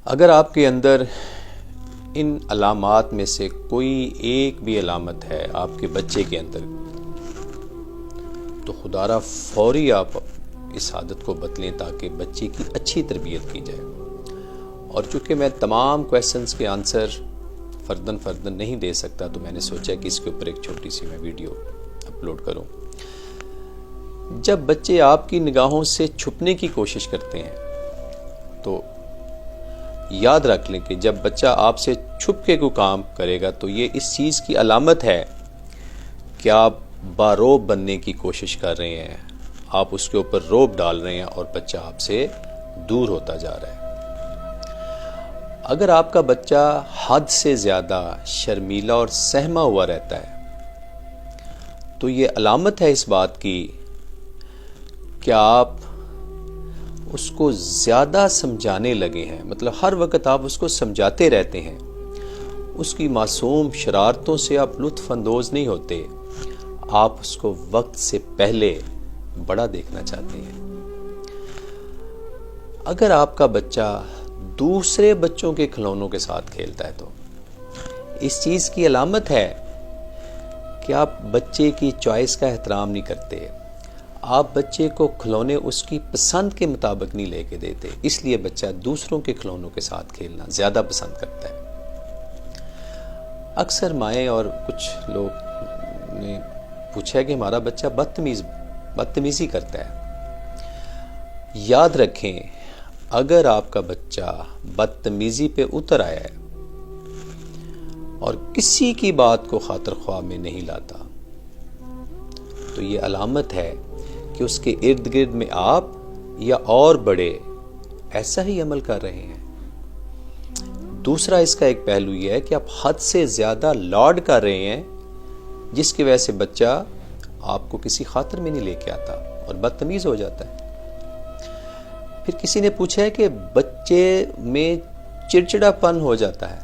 اگر آپ کے اندر ان علامات میں سے کوئی ایک بھی علامت ہے آپ کے بچے کے اندر، تو خدا را فوری آپ اس عادت کو بدلیں تاکہ بچے کی اچھی تربیت کی جائے۔ اور چونکہ میں تمام کویسچنز کے آنسر فرداً نہیں دے سکتا، تو میں نے سوچا کہ اس کے اوپر ایک چھوٹی سی میں ویڈیو اپلوڈ کروں۔ جب بچے آپ کی نگاہوں سے چھپنے کی کوشش کرتے ہیں تو یاد رکھ لیں کہ جب بچہ آپ سے چھپ کے کوئی کام کرے گا تو یہ اس چیز کی علامت ہے کہ آپ باروب بننے کی کوشش کر رہے ہیں، آپ اس کے اوپر روب ڈال رہے ہیں اور بچہ آپ سے دور ہوتا جا رہا ہے۔ اگر آپ کا بچہ حد سے زیادہ شرمیلا اور سہما ہوا رہتا ہے تو یہ علامت ہے اس بات کی کہ آپ اس کو زیادہ سمجھانے لگے ہیں، مطلب ہر وقت آپ اس کو سمجھاتے رہتے ہیں، اس کی معصوم شرارتوں سے آپ لطف اندوز نہیں ہوتے، آپ اس کو وقت سے پہلے بڑا دیکھنا چاہتے ہیں۔ اگر آپ کا بچہ دوسرے بچوں کے کھلونوں کے ساتھ کھیلتا ہے تو اس چیز کی علامت ہے کہ آپ بچے کی چوائس کا احترام نہیں کرتے، آپ بچے کو کھلونے اس کی پسند کے مطابق نہیں لے کے دیتے، اس لیے بچہ دوسروں کے کھلونوں کے ساتھ کھیلنا زیادہ پسند کرتا ہے۔ اکثر مائیں اور کچھ لوگ نے پوچھا ہے کہ ہمارا بچہ بدتمیزی کرتا ہے۔ یاد رکھیں، اگر آپ کا بچہ بدتمیزی پہ اتر آیا ہے اور کسی کی بات کو خاطر خواہ میں نہیں لاتا تو یہ علامت ہے کہ اس کے ارد گرد میں آپ یا اور بڑے ایسا ہی عمل کر رہے ہیں۔ دوسرا اس کا ایک پہلو یہ ہے کہ آپ حد سے زیادہ لاڈ کر رہے ہیں، جس کی وجہ سے بچہ آپ کو کسی خاطر میں نہیں لے کے آتا اور بدتمیز ہو جاتا ہے۔ پھر کسی نے پوچھا ہے کہ بچے میں چڑچڑا پن ہو جاتا ہے۔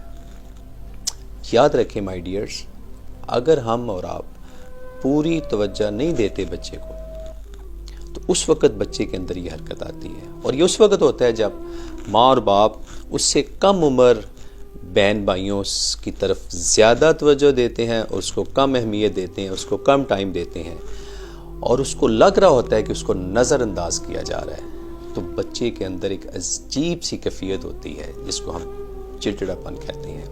یاد رکھیں مائی ڈیئرز، اگر ہم اور آپ پوری توجہ نہیں دیتے بچے کو تو اس وقت بچے کے اندر یہ حرکت آتی ہے، اور یہ اس وقت ہوتا ہے جب ماں اور باپ اس سے کم عمر بہن بھائیوں کی طرف زیادہ توجہ دیتے ہیں اور اس کو کم اہمیت دیتے ہیں، اس کو کم ٹائم دیتے ہیں، اور اس کو لگ رہا ہوتا ہے کہ اس کو نظر انداز کیا جا رہا ہے، تو بچے کے اندر ایک عجیب سی کیفیت ہوتی ہے جس کو ہم چڑچڑا پن کہتے ہیں۔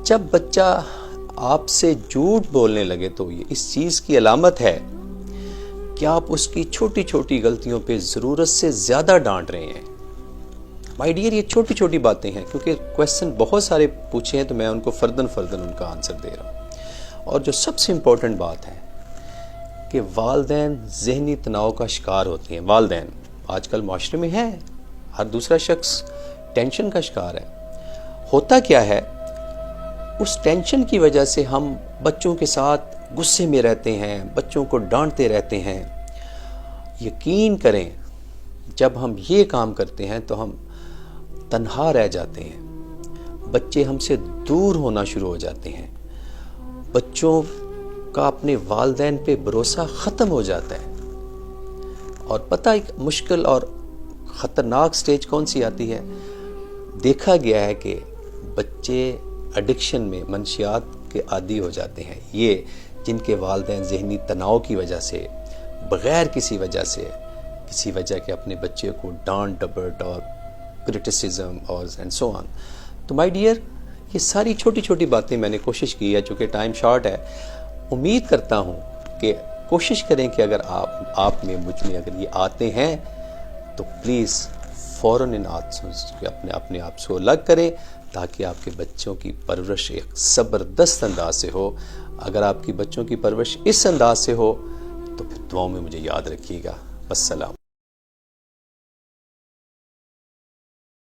جب بچہ آپ سے جھوٹ بولنے لگے تو یہ اس چیز کی علامت ہے کہ آپ اس کی چھوٹی چھوٹی غلطیوں پہ ضرورت سے زیادہ ڈانٹ رہے ہیں۔ مائی ڈیئر، یہ چھوٹی چھوٹی باتیں ہیں، کیونکہ کویسچن بہت سارے پوچھے ہیں تو میں ان کو فرداً ان کا آنسر دے رہا ہوں۔ اور جو سب سے امپورٹنٹ بات ہے کہ والدین ذہنی تناؤ کا شکار ہوتے ہیں۔ والدین آج کل معاشرے میں ہے، ہر دوسرا شخص ٹینشن کا شکار ہے۔ ہوتا کیا ہے، اس ٹینشن کی وجہ سے ہم بچوں کے ساتھ غصے میں رہتے ہیں، بچوں کو ڈانٹتے رہتے ہیں۔ یقین کریں، جب ہم یہ کام کرتے ہیں تو ہم تنہا رہ جاتے ہیں، بچے ہم سے دور ہونا شروع ہو جاتے ہیں، بچوں کا اپنے والدین پہ بھروسہ ختم ہو جاتا ہے۔ اور پتہ ایک مشکل اور خطرناک سٹیج کون سی آتی ہے؟ دیکھا گیا ہے کہ بچے ایڈکشن میں، منشیات کے عادی ہو جاتے ہیں، یہ جن کے والدین ذہنی تناؤ کی وجہ سے، بغیر کسی وجہ کے اپنے بچے کو ڈانٹ ڈپٹ اور کرٹیسزم اور اینڈ سو آن۔ تو مائی ڈیئر، یہ ساری چھوٹی چھوٹی باتیں میں نے کوشش کی ہے، چونکہ ٹائم شارٹ ہے، امید کرتا ہوں کہ کوشش کریں کہ اگر آپ میں مجھ میں اگر یہ آتے ہیں تو پلیز فوراً ان عادتوں سے اپنے آپ کو الگ کریں تاکہ آپ کے بچوں کی پرورش ایک زبردست انداز سے ہو۔ اگر آپ کی بچوں کی پرورش اس انداز سے ہو تو پھر دعاؤں میں مجھے یاد رکھیے گا۔ السلام۔